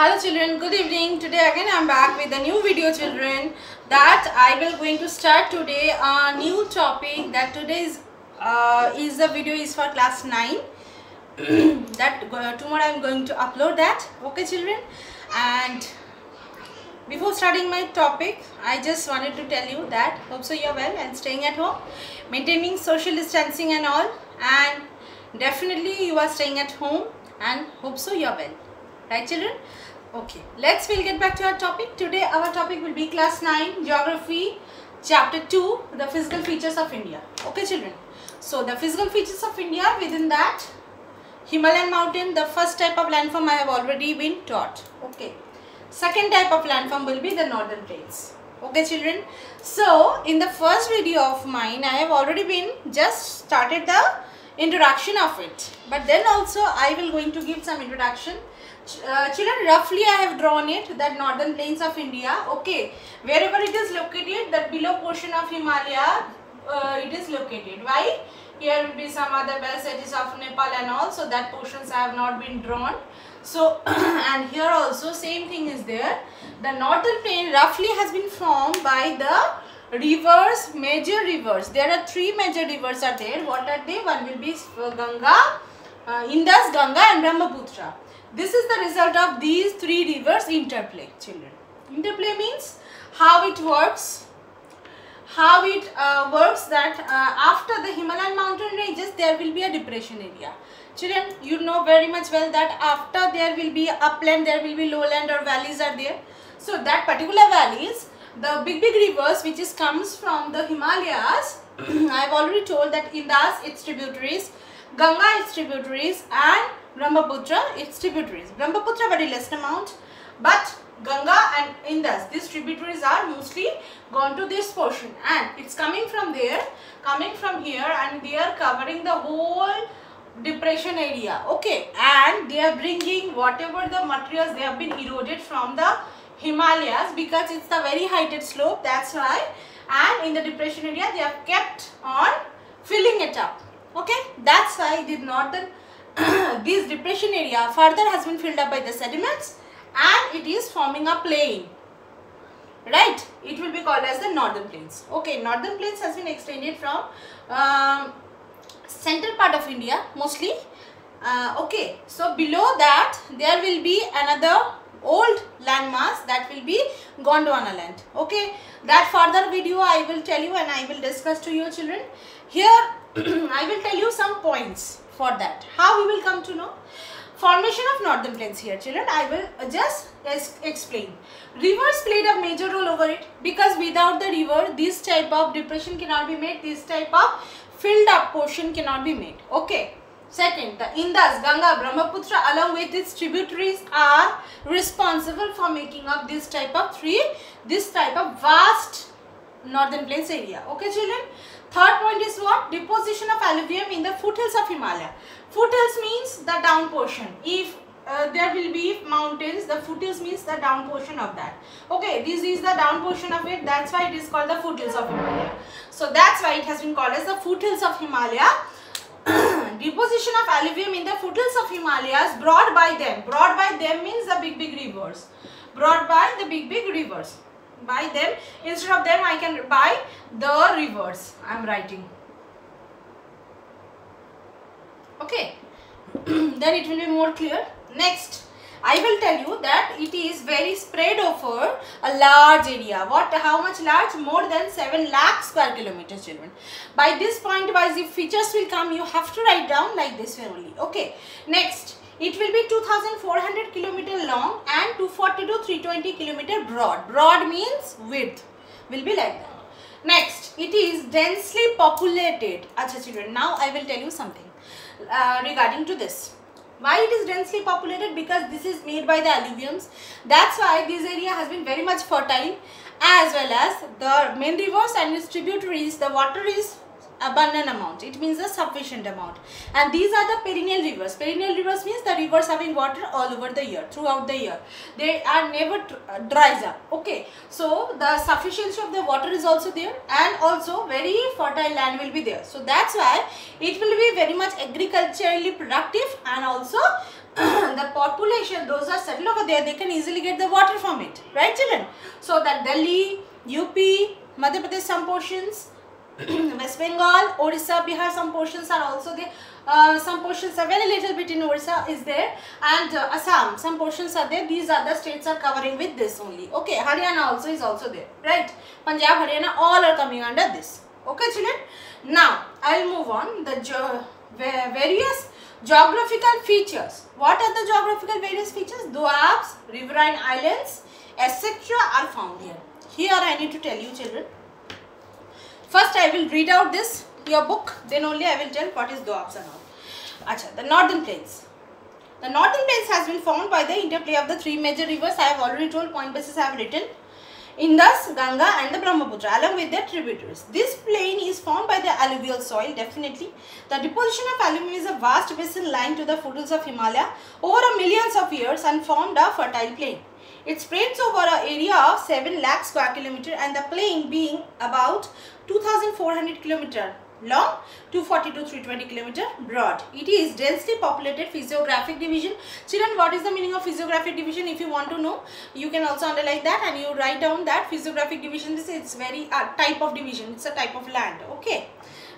Hello children, good evening. Today again I am back with a new video children, that I will going to start today a new topic. That today's the video is for class 9 that tomorrow I am going to upload that. Okay children, and before starting my topic I just wanted to tell you that hope so you are well and staying at home, maintaining social distancing and all, and definitely you are staying at home and hope so you are well, right children? Okay, we'll get back to our topic. Today our topic will be class 9 geography chapter 2, the physical features of India. Okay children, so the physical features of India, within that Himalayan mountain, the first type of landform I have already been taught. Okay, second type of landform will be the northern plains. Okay children, so in the first video of mine I have already been just started the introduction of it, but then also I will going to give some introduction. Children, roughly I have drawn it, that northern plains of India. Okay, wherever it is located, that below portion of Himalaya it is located. Why? Here will be some other belt cities of Nepal and all, so that portions have not been drawn. So and here also same thing is there. The northern plain roughly has been formed by the rivers, major rivers. There are three major rivers are there. What are they? One will be Ganga, Indus, Ganga and Brahmaputra. This is the result of these three rivers interplay, children. Interplay means how it works. How it works that after the Himalayan mountain ranges there will be a depression area. Children, you know very much well that after there will be upland, there will be lowland or valleys are there. So that particular valleys, the big rivers which comes from the Himalayas, I have already told that Indus its tributaries, Ganga its tributaries and Brahmaputra its tributaries. Brahmaputra very less amount, but Ganga and Indus, these tributaries are mostly gone to this portion, and it's coming from there, coming from here, and they are covering the whole depression area. Okay, and they are bringing whatever the materials they have been eroded from the Himalayas, because it's the very heighted slope, that's why, and in the depression area they have kept on filling it up. Okay, that's why the northern this depression area further has been filled up by the sediments and it is forming a plain, right? It will be called as the northern plains. Okay, northern plains has been extended from central part of India mostly. Okay, so below that there will be another old landmass, that will be Gondwana land. Okay, that further video I will tell you and I will discuss to you children. Here I will tell you some points for that, how we will come to know formation of northern plains. Here children, I will just explain. Rivers played a major role over it, because without the river this type of depression cannot be made, this type of filled up portion cannot be made. Okay, second, the Indus, Ganga, Brahmaputra along with its tributaries are responsible for making up this type of vast northern plains area. Okay children, third point is what? Deposition of alluvium in the foothills of Himalaya. Foothills means the down portion. If there will be mountains, the foothills means the down portion of that. Okay, this is the down portion of it, that's why it is called the foothills of Himalaya. So that's why it has been called as the foothills of Himalaya. Deposition of alluvium in the foothills of Himalayas brought by them. Brought by them means the big rivers. Brought by the big rivers. By them, instead of them I can by the rivers I am writing. Okay, then it will be more clear. Next, I will tell you that it is very spread over a large area. What? How much large? More than 7 lakh square kilometers children. By this point wise, if features will come, you have to write down like this way only. Okay, next, it will be 2400 kilometer long and 240 to 320 kilometer broad. Broad means width will be like that. Next, it is densely populated. Acha children, now I will tell you something regarding to this. Why it is densely populated? Because this is made by the alluviums. That's why this area has been very much fertile, as well as the main rivers and its tributaries, the water is abundant amount, it means a sufficient amount, and these are the perennial rivers. Perennial rivers means the rivers having water all over the year, throughout the year, they are never dries up. Okay, so the sufficiency of the water is also there, and also very fertile land will be there, so that's why it will be very much agriculturally productive, and also the the population, those are settled over there, they can easily get the water from it, right children? So that Delhi, UP, Madhya Pradesh some portions, West Bengal, Orissa, Bihar some portions are also there. Some portions are very little bit in Orissa is there, and Assam some portions are there. These other states are covering with this only. Okay, Haryana also is also there, right? Punjab, Haryana, all are coming under this. Okay children. Now I will move on. The various geographical features. What are the geographical various features? Doabs, riverine islands, etc. are found here. Here I need to tell you children. First I will read out this your book, then only I will tell what is Doabs and all. Acha, the northern plains. The northern plains has been formed by the interplay of the three major rivers. I have already told, point basis I have written. Indus, Ganga and the Brahmaputra along with their tributaries. This plain is formed by the alluvial soil, definitely. The deposition of alluvium is a vast basin lying to the foothills of Himalaya over millions of years and formed a fertile plain. It spreads over an area of 7 lakh square kilometer and the plain being about 2400 kilometer long, 240 to 320 kilometer broad. It is densely populated. Physiographic division. Children, what is the meaning of physiographic division? If you want to know, you can also underline that and you write down that physiographic division. It's very type of division. It's a type of land. Okay.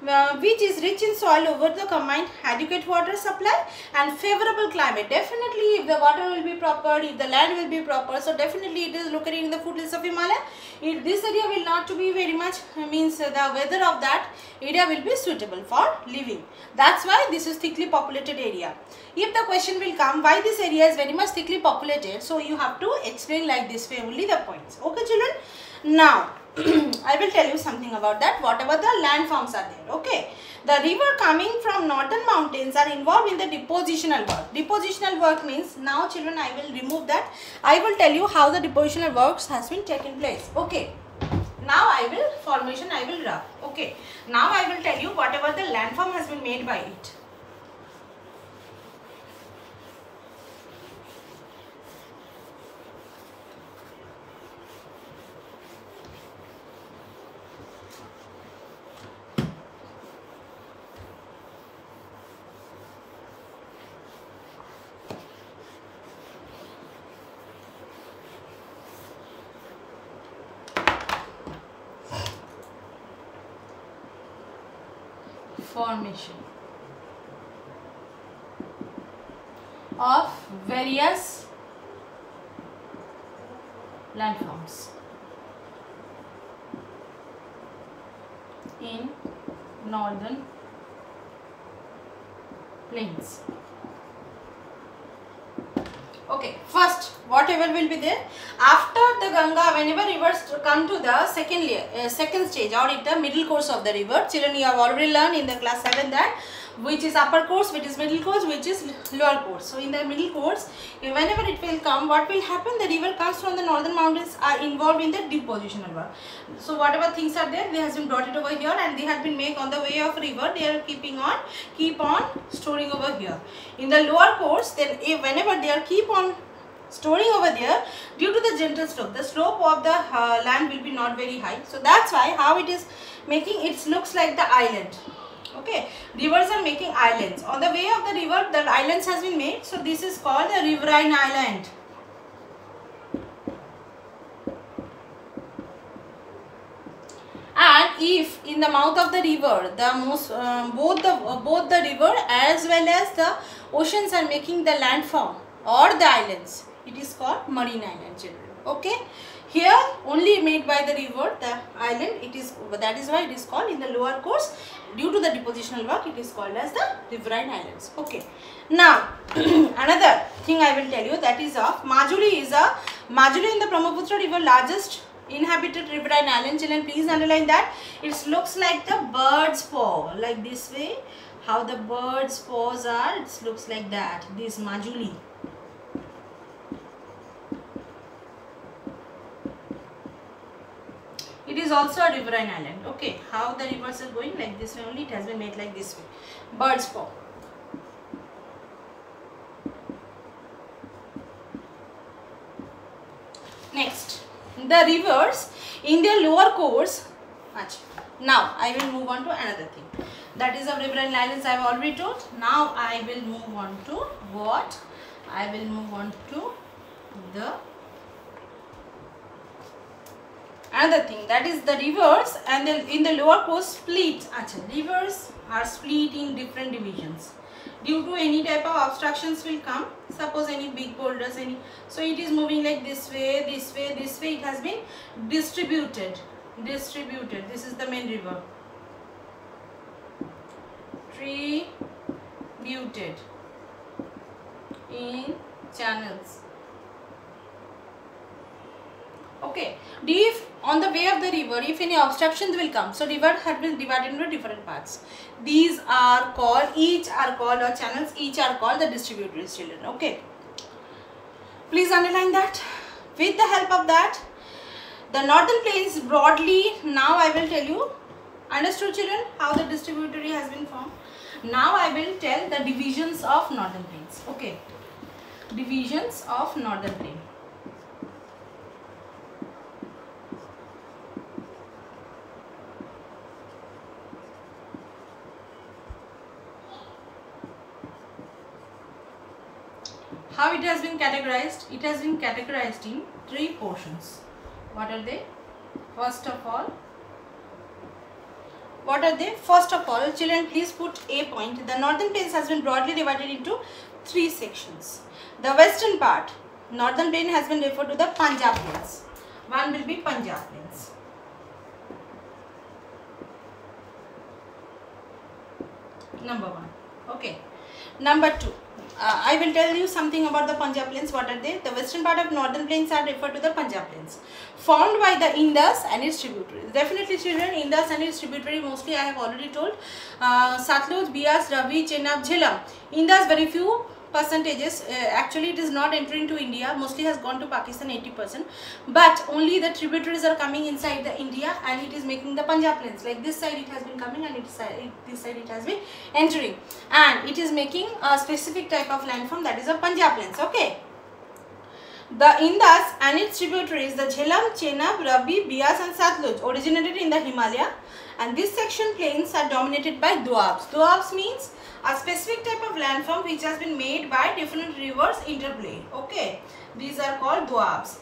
Which is rich in soil over the combined adequate water supply and favorable climate. Definitely if the water will be proper, if the land will be proper, so definitely it is located in the foothills of Himalaya. This area will not to be very much, means the weather of that area will be suitable for living. That's why this is thickly populated area. If the question will come why this area is very much thickly populated, so you have to explain like this way only the points. Okay children. Now I will tell you something about that, whatever the landforms are there. Okay, the river coming from northern mountains are involved in the depositional work. Depositional work means, now children I will remove that. I will tell you how the depositional works has been taken place. Okay, now I will formation I will rub. Okay, now I will tell you whatever the landform has been made by it. Formation of various landforms in northern plains. Okay, first whatever will be there after the Ganga, whenever rivers come to the second stage or in the middle course of the river. Children, you have already learned in the class 7 that which is upper course, which is middle course, which is lower course. So in the middle course, whenever it will come, what will happen? The river comes from the northern mountains are involved in the depositional work. So whatever things are there, they has been brought it over here and they have been made on the way of river. They are keep on storing over here. In the lower course, then whenever they are keep on storing over there, due to the gentle slope, the slope of the land will be not very high. So that's why how it is making, it looks like the island. Okay, rivers are making islands. On the way of the river, the islands has been made. So this is called the riverine island. And if in the mouth of the river, both the river as well as the oceans are making the landform or the islands, it is called marine island, children. Okay, here only made by the river, the island, it is, that is why it is called in the lower course, due to the depositional work, it is called as the riverine islands. Okay, now another thing I will tell you, that is of Majuli is a Majuli in the Brahmaputra river, largest inhabited riverine island. Children, please underline that. It looks like the bird's paw, like this way, how the bird's paws are, it looks like that, this Majuli. It is also a riverine island. Okay, how the rivers are going, like this way only, it has been made like this way, bird's paw. Next, the rivers in their lower course. Now I will move on to another thing, that is of riverine islands I have already told. Now I will move on to what? I will move on to the another thing, that is the rivers and in the lower coast split. Rivers are split in different divisions due to any type of obstructions will come. Suppose any big boulders, so it is moving like this way, this way, this way. It has been distributed. This is the main river. Distributed in channels. Okay, if on the way of the river, if any obstructions will come, so river has been divided into different parts. These are called, each are called, or channels, each are called the distributaries, children. Okay, please underline that. With the help of that, the northern plains broadly, now I will tell you. Understood, children, how the distributary has been formed? Now I will tell the divisions of northern plains. Okay, divisions of northern plain. How it has been categorized? It has been categorized in 3 portions. What are they? First of all, children, please put a point. The northern plains has been broadly divided into 3 sections. The western part, northern plain, has been referred to the Punjab plains. One will be Punjab plains. Number 1. Okay. Number 2. I will tell you something about the Punjab plains. What are they? The western part of northern plains are referred to the Punjab plains, formed by the Indus and its tributaries. Definitely, children, Indus and its tributary, mostly I have already told. Satluj, Bias, Ravi, Chenab, Jhelum. Indus, very few percentages. Actually, it is not entering to India. Mostly has gone to Pakistan, 80%. But only the tributaries are coming inside the India, and it is making the Punjab plains. Like this side it has been coming, and this side it has been entering, and it is making a specific type of landform, that is a Punjab plains. Okay. The Indus and its tributaries, the Jhelum, Chenab, Ravi, Bias and Satluj, originated in the Himalaya, and this section plains are dominated by doabs. Doabs means a specific type of landform which has been made by different rivers interplay. Okay, these are called doabs.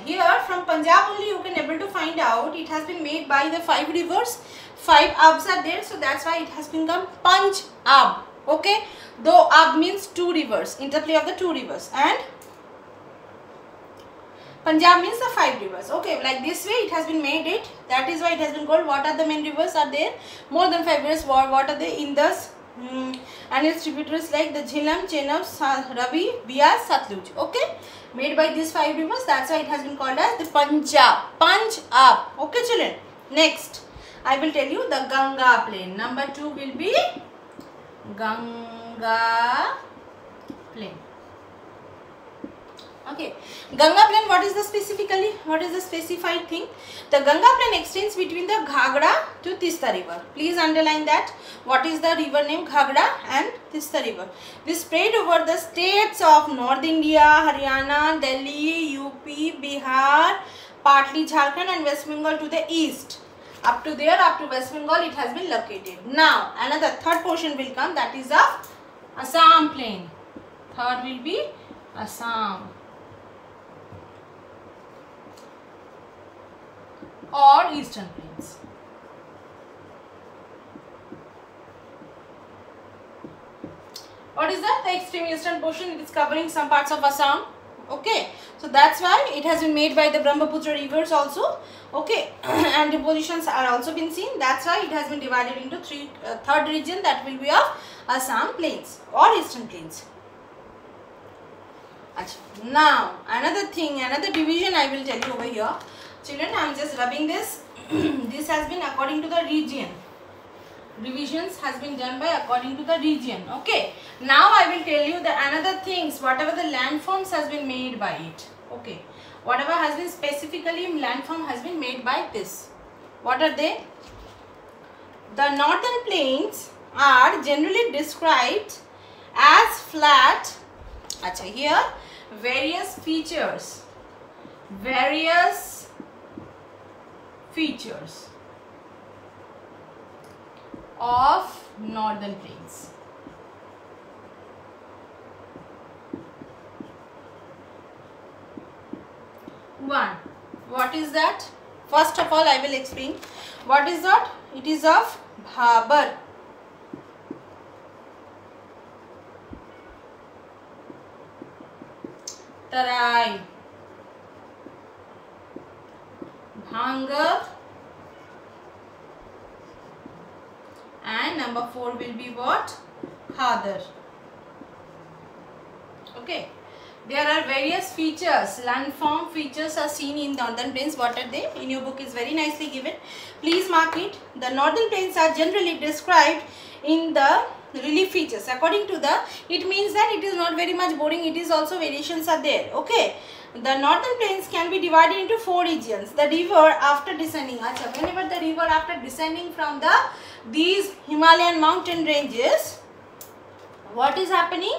Here from Punjab only you can able to find out it has been made by the 5 rivers. 5 abs are there, so that's why it has become Punjab. Okay, doab means 2 rivers, interplay of the 2 rivers, and Punjab means the 5 rivers. Okay, like this way it has been made it. That is why it has been called. What are the main rivers are there? More than 5 rivers. What are they? Indus and its tributaries like the Jhelum, Chenab, Ravi, Bias, Satluj. Okay, made by these 5 rivers. That's why it has been called as the Punjab. Punjab. Okay, children. Next, I will tell you the Ganga plain. Number 2 will be Ganga plain. Okay, Ganga plain, what is the specified thing? The Ganga plain extends between the Ghagra to Tista river. Please underline that. What is the river name? Ghagra and Tista river. This spread over the states of North India, Haryana, Delhi, UP, Bihar, partly Jharkhand and West Bengal to the east. Up to there, up to West Bengal it has been located. Now, another third portion will come, that is of Assam plain. Third will be Assam or eastern plains. What is that? The extreme eastern portion, it is covering some parts of Assam. Okay, so that's why it has been made by the Brahmaputra rivers also. Okay, and depositions are also been seen. That's why it has been divided into third region, that will be of Assam plains or eastern plains. Now another thing, another division I will tell you over here. Children, I am just rubbing this. This has been according to the region. Divisions has been done by according to the region. Okay. Now I will tell you the another things, whatever the landforms has been made by it. Okay. Whatever has been specifically landform has been made by this. What are they? The northern plains are generally described as flat. Here various features of northern plains. What is that? First of all, I will explain. What is that? It is of Bhabar. Tarai, Bhangar, and number 4 will be what? Khadar. Okay. There are various features, landform features are seen in northern plains. What are they? In your book is very nicely given. Please mark it. The northern plains are generally described in the relief features. According to the, it means that it is not very much boring. It is also variations are there. Okay. The northern plains can be divided into 4 regions. The river after descending. Whenever the river after descending from these Himalayan mountain ranges, what is happening?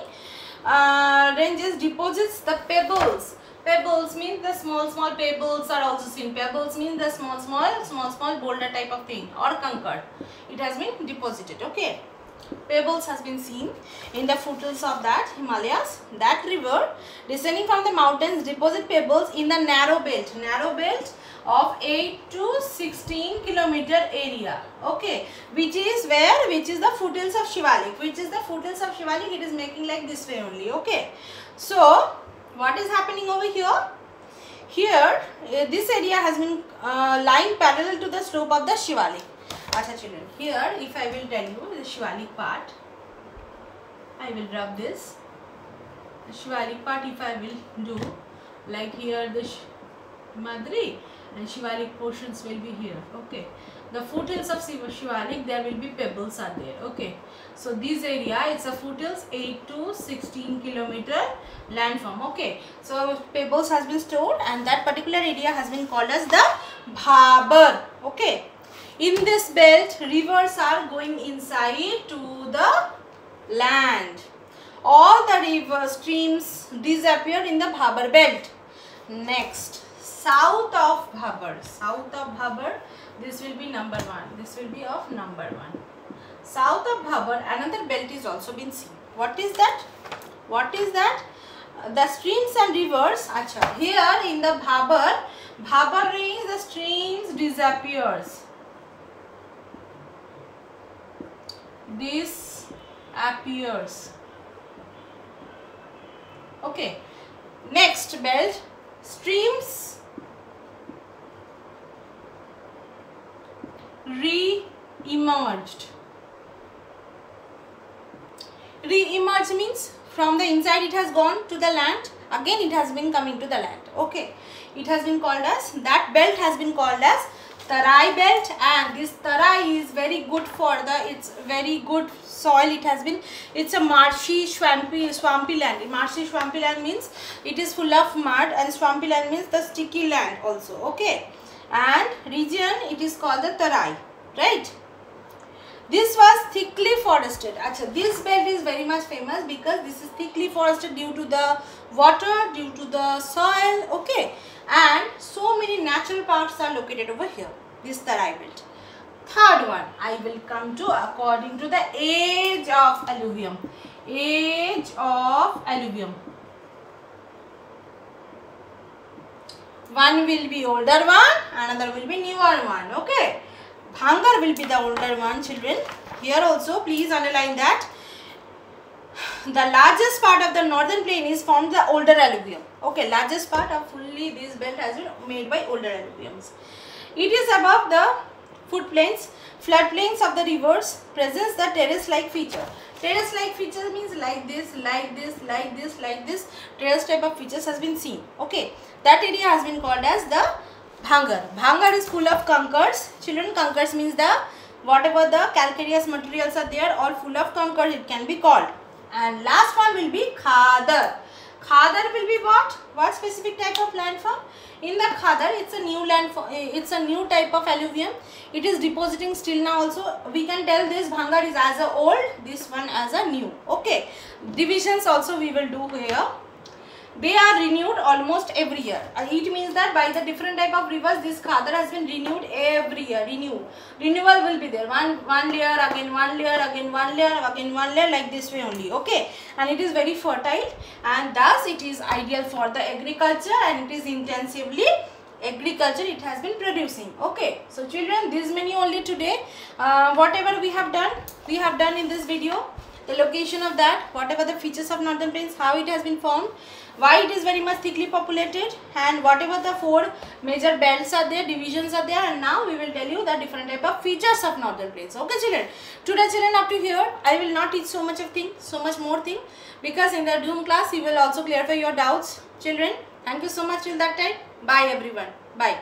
Ranges deposits the pebbles. Pebbles means the small pebbles are also seen. Pebbles means the small boulder type of thing, or concord. It has been deposited. Okay. Pebbles has been seen in the foothills of that Himalayas. That river descending from the mountains deposit pebbles in the narrow belt of 8 to 16 kilometer area. Okay, which is the foothills of Shivalik. It is making like this way only. Okay, so what is happening over here? Here this area has been lying parallel to the slope of the Shivalik. Acha children, here if I will tell you the Shivalik part, I will rub this. The Shivalik part, if I will do like here, the Madri and Shivalik portions will be here. Okay, the foothills of Shivalik, there will be pebbles are there. Okay, so this area, it's a foothills 8 to 16 kilometer landform. Okay, so pebbles has been stored, and that particular area has been called as the Bhabar. Okay, in this belt, rivers are going inside to the land. All the river streams disappear in the Bhabar belt. Next, south of Bhabar, this will be number 1. This will be of number 1. South of Bhabar, another belt is also been seen. What is that? The streams and rivers. Here in the Bhabar range, the streams disappears. This appears. Okay. Next belt, streams re-emerged. Re-emerged means from the inside it has gone to the land, again it has been coming to the land. Okay, it has been called as, that belt has been called as Tarai belt, and this Tarai is very good for it's very good soil. It's a marshy swampy land. Marshy swampy land means it is full of mud, and swampy land means the sticky land also. Okay, and region it is called the Tarai, right? This was thickly forested. This belt is very much famous because this is thickly forested due to the water, due to the soil. Okay, and so many natural parks are located over here, this Tarai belt. Third one, I will come to according to the age of alluvium. Age of alluvium. One will be older one, another will be newer one. Okay, Bhangar will be the older one, children. Here also please underline that the largest part of the northern plain is from the older alluvium. Okay, largest part of fully this belt has been made by older alluviums. It is above the floodplains of the rivers, presents the terrace-like feature. Terrace-like feature means like this, like this, like this, like this. Terrace type of features has been seen. Okay, that area has been called as the Bhangar. Bhangar is full of concords. Children, concords means the whatever the calcareous materials are there, all full of concords it can be called. And last one will be Khadar. Khadar will be what? What specific type of landform? In the Khadar, it's a new landform. It's a new type of alluvium. It is depositing still now also. We can tell this Bhangar is as a old, this one as a new. Okay. Divisions also we will do here. They are renewed almost every year. It means that by the different type of rivers, this Khadar has been renewed every year. Renewal will be there. One layer, again one layer, again one layer, again one layer, like this way only. Okay. And it is very fertile, and thus it is ideal for the agriculture, and it is intensively agriculture it has been producing. Okay, so children, this many only today. Whatever we have done in this video, the location of that, whatever the features of northern plains, how it has been formed, why it is very much thickly populated, and whatever the 4 major belts are there, divisions are there, and now we will tell you the different type of features of northern plains. Okay children, today children, up to here I will not teach so much of thing, so much more thing, because in the Zoom class you will also clarify your doubts. Children, thank you so much till that time. Bye everyone. Bye.